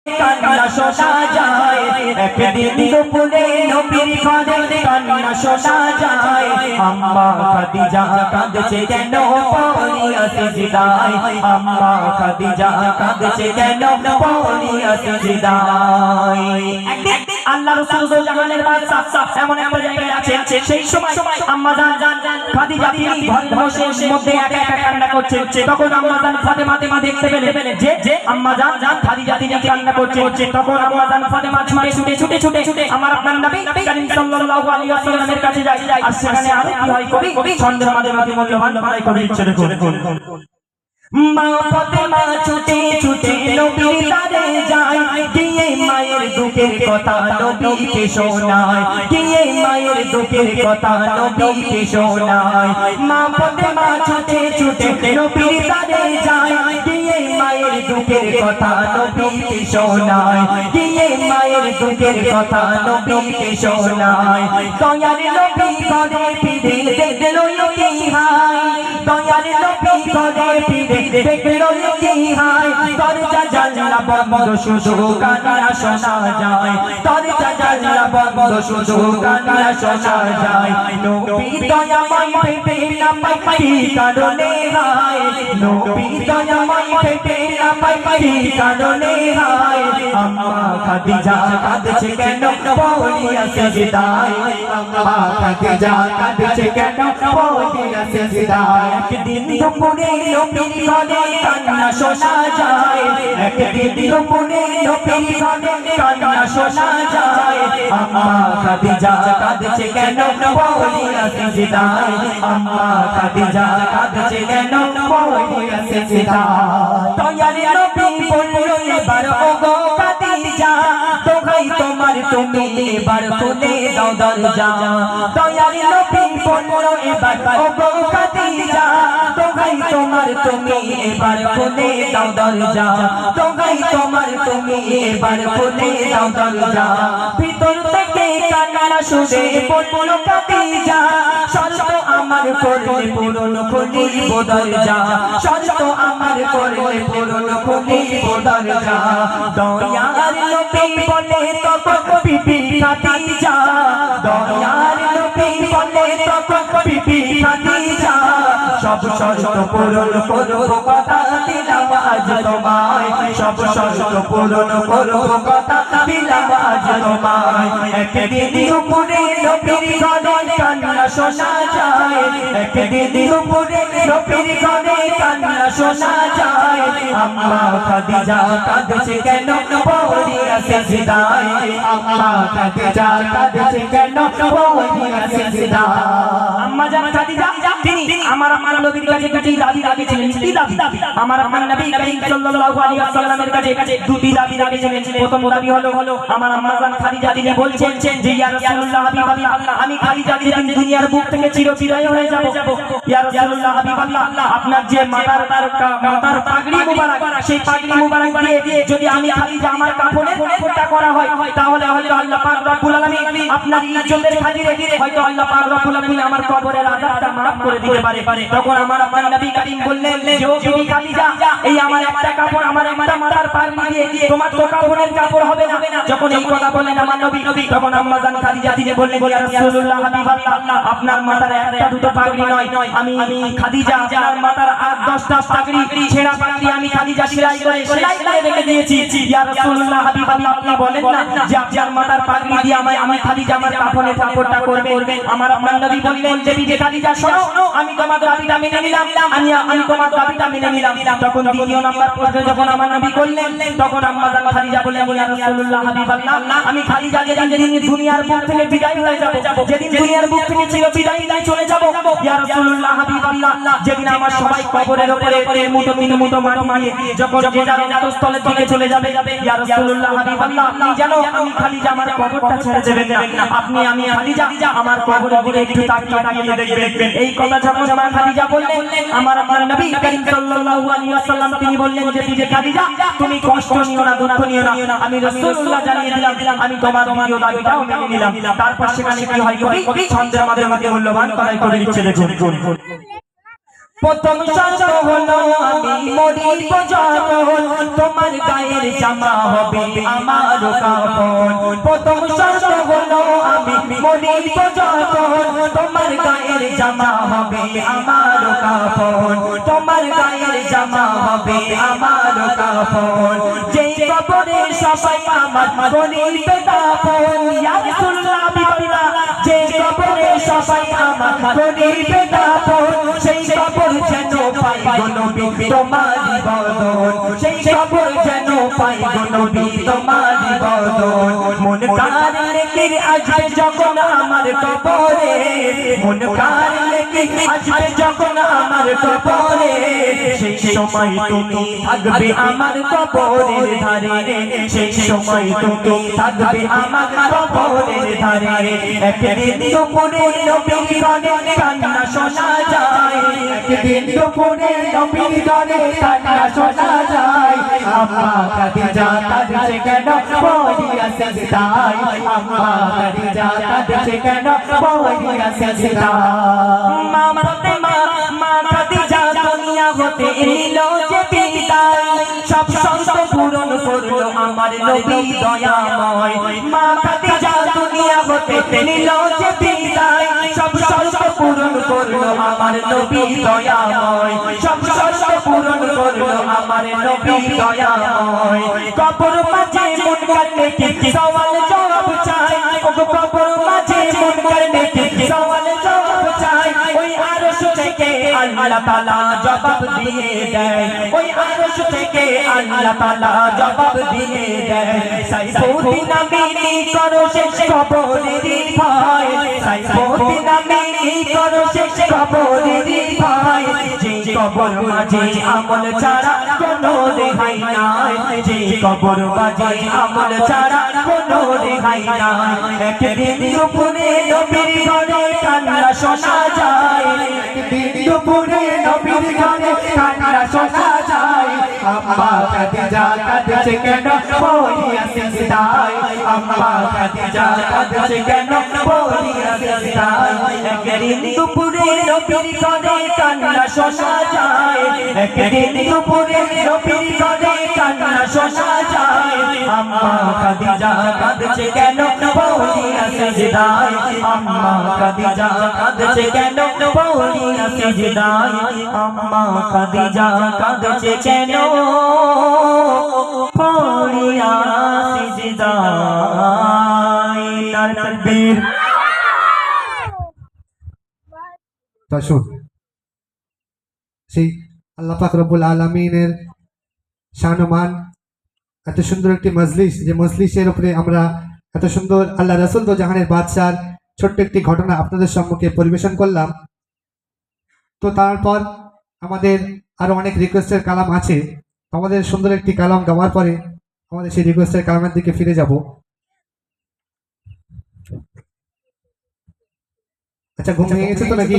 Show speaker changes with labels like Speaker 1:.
Speaker 1: কান্না শোনা যায় একদিন দুপুরে নবীর ঘরে কান্না শোনা যায় আম্মা খাদিজা কাঁদছে কেন পড়িয়া সিজদায় আম্মা খাদিজা কাঁদছে কেন পড়িয়া সিজদায় একদিন আল্লাহ রাসূল জামানের বাদশা এমন একটা জায়গায় আছে সেই সময় আম্মা জান খাদিজা তিনি ঘরের মধ্যে একা একা কান্না করছে তখন আম্মা জান ফাতেমা দেখতে পেলেন যে আম্মা জান খাদিজা তিনি কান্না করছে তখন আম্মা জান ফাতেমা ছুটে আমার আপনার নবী করিম সাল্লাল্লাহু আলাইহি ওয়াসাল্লামের কাছে যায় আর সেখানে আর কি হয় কবি ছন্দের মাঝে মূল্যবান বাড়াই করে ইচ্ছে দেখুন মা ফাতেমা ছুটে নবীর কাছে যায় গিয়ে মায়ের দুঃখের কথা নবীকে শোনায় গিয়ে মায়ের দুঃখের কথা নবীকে শোনায় মা ফাতেমা ছুটে নবীর কাছে যায় গিয়ে মায়ের দুঃখের কথা নবীকে শোনায় গিয়ে মায়ের দুঃখের কথা নবীকে শোনায় দয়ার নবী ঘরে ফিরে দেখলো কি হায় দয়ার নবী ঘরে ফিরে দেখলো কি হায় দরজা জানলা বন্ধ শুধু কান্না শোনা যায় দরজা জানলা বন্ধ শুধু কান্না শোনা যায় নবী দয়াময় পেটে না পাই কারণে হায় নবী দয়াময় পেটে না পাই কারণে হায় আম্মা খাদিজা কাঁদছে কেন পড়িয়া সিজদায় আম্মা খাদিজা কাঁদছে কেন পড়িয়া সিজদায় একদিন দুপুরে নবীর ঘরে কান্না শোনা যায় একদিন দুপুরে নবীর ঘরে কান্না শোনা যায় আম্মা খাদিজা কাঁদছে কেন পড়িয়া সিজদায় আম্মা খাদিজা কাঁদছে কেন পড়িয়া সিজদায় দয়ার নবী বললো এবার ওগো খাদিজা দোহাই তোমার তুমি এবার খুলে দাও দরজা দয়ার নবী বললো এবার ওগো খাদিজা দোহাই তোমার তুমি এবার খুলে দাও দরজা দোহাই তোমার তুমি এবার খুলে দাও দরজা ভিতর থেকে কান্না শুনে বললো খাদিজা সত্য আমার করলে পূরণ খুলিব দরজা সত্য আমার করলে পূরণ খুলিব দরজা দয়ার নবী বলে তখন বিবি খাদিজা দয়ার নবী বলে তখন বিবি খাদিজা সব শর্ত পূরণ করব কথা দিলাম আজ তোমায় সব শর্ত পূরণ করব কথা দিলাম আজ তোমায় একদিন দুপুরে নবীর ঘরে কান্না শোনা যায় একদিন দুপুরে নবীর ঘরে কান্না শোনা যায় আম্মা খাদিজা কাঁদছে কেন পড়িয়া সিজদায় আম্মা খাদিজা কাঁদছে কেন পড়িয়া সিজদায় আম্মা জান খাদিজা তিনি আমার নবীর কাছে দাবি রেখেছিলেন কি দাবি আমার নবী করিম সাল্লাল্লাহু আলাইহি ওয়াসাল্লামের কাছে দুটি দাবি রেখেছিলেন প্রথম দাবি হলো আমার আম্মা জান খাদিজা তিনি বলছেন যে ইয়া রাসূলুল্লাহ হাবিবাল্লাহ আমি খাদিজা যেদিন দুনিয়ার বুক থেকে চিরবিদায় হয়ে যাব ইয়া রাসূলুল্লাহ হাবিবাল্লাহ আপনার যে মাথার পাগড়ি মুবারক সেই পাগড়ি মুবারক দিয়ে যদি আমি খাদিজা আমার কাফনের ফোঁটা করা হয় তাহলে হয়তো আল্লাহ পাক রব্বুল আলামিন আপনার ইজ্জতের খাতিরে হয়তো আল্লাহ পাক রব্বুল আলামিন আমার কবরের আযাবটা maaf করে দিতে পারে তখন আমার নবী করিম বললেন যে ও বিবি খাদিজা এই আমার একটা কাপড় আমার একটা মাথার পাগড়ি দিয়ে তোমার তো কাপড়ের কাপড় হবে না যখন এই কথা বললেন আমার নবী তখন আম্মা জান খাদিজা তিনি বললেন ইয়া রাসূলুল্লাহ হাবিবাল্লাহ আপনার মাথার একটা দুটো পাগড়ি নয় আমি খাদিজা আপনার মাথার 8-10টা পাগড়ি ছেঁড়া পাগড়ি আমি খাদিজা সেলাই করে রেখে দিয়েছি ইয়া রাসূলুল্লাহ হাবিবাল্লাহ আপনি বলেন না যে আপনার মাথার পাগড়ি দিয়ে আমি খাদিজা আমার কাফনের কাপড়টা করবেন আমার নবী বললেন যে বিবি খাদিজা শোনো আমি তোমার দাবিটা মেনে নিলাম আমি তোমার দাবিটা মেনে নিলাম তখন দ্বিতীয় নাম্বার প্রশ্ন যখন আমার নবী করলেন তখন আম্মা জান খাদিজা বললেন ইয়া রাসূলুল্লাহ হাবিবাল্লাহ আমি খাদিজা যেদিন দুনিয়ার বুক থেকে বিদায় হয়ে যাব যেদিন দুনিয়ার বুক থেকে চিরবিদায় চলে যাব ইয়া রাসূলুল্লাহ হাবিবাল্লাহ যেদিন আমার সবাই কবরের উপরে মুঠো মাটি মারিয়ে যখন যে যার অন্তঃস্থলের দিকে চলে যাবে ইয়া রাসূলুল্লাহ হাবিবাল্লাহ আপনি জানো আমি খাদিজা আমার কবরটা ছেড়ে দেবেন না আমি খাদিজা আমার কবরের দিকে একটু তাকিয়ে দেখবেন এই কথা যখন আমার খাদিজা বললেন আমার নবী করিম সাল্লাল্লাহু আলাইহি ওয়াসাল্লাম তিনি বললেন যে বিবি খাদিজা তুমি কষ্ট নিও না দুঃখ নিও না আমি রাসূলুল্লাহ জানিয়ে দিলাম আমি তোমার দ্বিতীয় দাবিটাও মেনে নিলাম তারপর সেখানে কি হয় কবি ছন্দের মাঝে মূল্যবান করাই করে দিচ্ছে দেখুন প্রথম শর্ত হলো আমি মরিব যখন তোমার গায়ের জামা হবে আমার কাফন। প্রথম শর্ত হলো আমি মরিব যখন তোমার গায়ের জামা হবে আমার কাফন। তোমার গায়ের জামা হবে আমার কাফন। যেই কবরে সবাই আমার করিবে দাফন, ইয়া রাসূলুল্লাহ বিল্লাহ, যেই কবরে সবাই আমার করিবে দাফন, সেই কবর যেন পাই গো নবী তোমারি বদন, সেই কবর যেন পাই গো নবী তোমারি বদন। মন কার লেকে আসবে যখন আমার কবরে, মন কার লেকে আসবে যখন আমার কবরে, সেই সময় তুমি থাকবে আমার কবরের ধারে, সেই সময় তুমি থাকবে আমার কবরের ধারে। একদিন দুপুরে নবীর গানে কান্না শোনা যায়, একদিন দুপুরে নবীর গানে কান্না শোনা যায়। আম্মা খাদিজা কাঁদছে কেন পড়িয়া সিজদায়, আম্মা খাদিজা কাঁদছে কেন পড়িয়া সিজদায়। মা ফাতেমা মা খাদিজা দুনিয়া হতে নিল যে বিদায়, সব শর্ত পূরণ করলো আমার নবী দয়াময়। মা খাদিজা দুনিয়া হতে নিল যে বিদায়, সব শর্ত পূরণ করলো আমার নবী দয়াময়, সব শর্ত পূরণ করলো আমার নবী দয়াময়। কবর মাঝে মুনকার নেকির সওয়াল জবাব চাই, ও কবর মাঝে মুনকার নেকির সওয়াল জবাব চাই। ওই আরশ থেকে আল্লাহ তাআলা জবাব দিয়ে দেয়, ওই আরশ থেকে আল্লাহ তাআলা জবাব দিয়ে দেয়। সাইফুদ্দিন আমিনী করো শেষ কবরের ভয়, সাইফুদ্দিন আমিনী করো শেষ কবরের ভয়। যে কবর মাঝে আমল ছাড়া কোনো রেহাই নাই, যে কবর মাঝে আমল ছাড়া কোনো রেহাই নাই। একদিন দুপুরে নবীর ঘরে কান্না শোনা যায়, একদিন দুপুরে নবীর ঘরে কান্না শোনা যায়। আম্মা খাদিজা কাঁদছে কেন পড়িয়া সিজদায়, আম্মা খাদিজা কাঁদছে কেন পড়িয়া সিজদায়। একদিন দুপুরে নবীর ঘরে কান্না শোনা যায়, একদিন দুপুরে নবীর ঘরে কান্না শোনা যায়। আম্মা খাদিজা কাঁদছে কেন পড়িয়া সিজদায়, আম্মা খাদিজা কাঁদছে কেন পড়িয়া সিজদায়, আম্মা খাদিজা কাঁদছে কেন পড়িয়া সিজদায়। নারে তাকবীর।
Speaker 2: দর্শক, সেই আল্লাহ পাক রব্বুল আলামিনের শানমান এত সুন্দর একটি মজলিস, যে মজলিসের উপরে আমরা এত সুন্দর আল্লাহ রাসূল দো জাহানের বাদশার ছোট্ট একটি ঘটনা আপনাদের সম্মুখে পরিবেশন করলাম। তো তারপর আমাদের আরো অনেক রিকোয়েস্টের কালাম আছে, আমাদের সুন্দর একটি কালাম গাওয়ার পরে আমাদের সেই রিকোয়েস্টের কালামের দিকে ফিরে যাব। আচ্ছা, ঘুম ভেঙে গেছে তো নাকি?